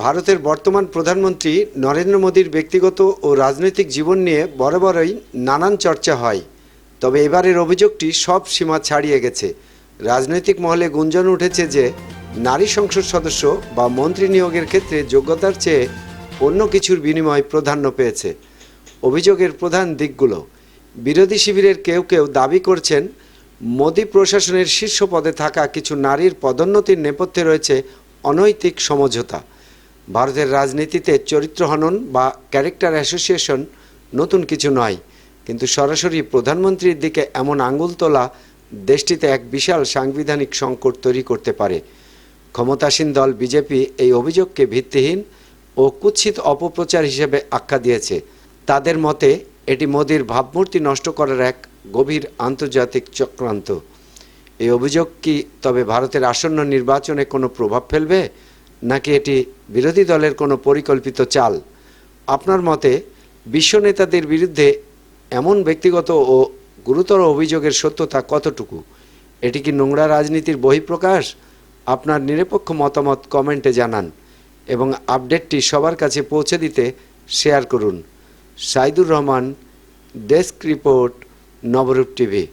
ভারতের বর্তমান প্রধানমন্ত্রী নরেন্দ্র মোদীর ব্যক্তিগত ও রাজনৈতিক জীবন নিয়ে বরাবরই নানান চর্চা হয়। তবে এবারের অভিযোগটি সব সীমা ছাড়িয়ে গেছে। রাজনৈতিক মহলে গুঞ্জন উঠেছে যে নারী সংসদ সদস্য বা মন্ত্রী নিয়োগের ক্ষেত্রে যোগ্যতার চেয়ে অন্য কিছুর বিনিময় প্রাধান্য পেয়েছে। অভিযোগের প্রধান দিকগুলো: বিরোধী শিবিরের কেউ কেউ দাবি করছেন মোদী প্রশাসনের শীর্ষ পদে থাকা কিছু নারীর পদোন্নতির নেপথ্যে রয়েছে অনৈতিক সমঝোতা। ভারতের রাজনীতিতে চরিত্র হনন বা ক্যারেক্টার অ্যাসোসিয়েশন নতুন কিছু নয়, কিন্তু সরাসরি প্রধানমন্ত্রীর দিকে এমন আঙুল তোলা দেশটিতে এক বিশাল সাংবিধানিক সংকট তৈরি করতে পারে। ক্ষমতাসীন দল বিজেপি এই অভিযোগকে ভিত্তিহীন ও কুৎসিত অপপ্রচার হিসেবে আখ্যা দিয়েছে। তাদের মতে এটি মোদির ভাবমূর্তি নষ্ট করার এক গভীর আন্তর্জাতিক চক্রান্ত। এই অভিযোগ কি তবে ভারতের আসন্ন নির্বাচনে কোনো প্রভাব ফেলবে, নাকি এটি বিরোধী দলের কোনো পরিকল্পিত চাল? আপনার মতে বিশ্ব নেতাদের বিরুদ্ধে এমন ব্যক্তিগত ও গুরুতর অভিযোগের সত্যতা কতটুকু? এটি কি নোংরা রাজনীতির বহিঃপ্রকাশ? আপনার নিরপেক্ষ মতামত কমেন্টে জানান এবং আপডেটটি সবার কাছে পৌঁছে দিতে শেয়ার করুন। সাইদুর রহমান, ডেস্ক রিপোর্ট, নবরূপ টিভি।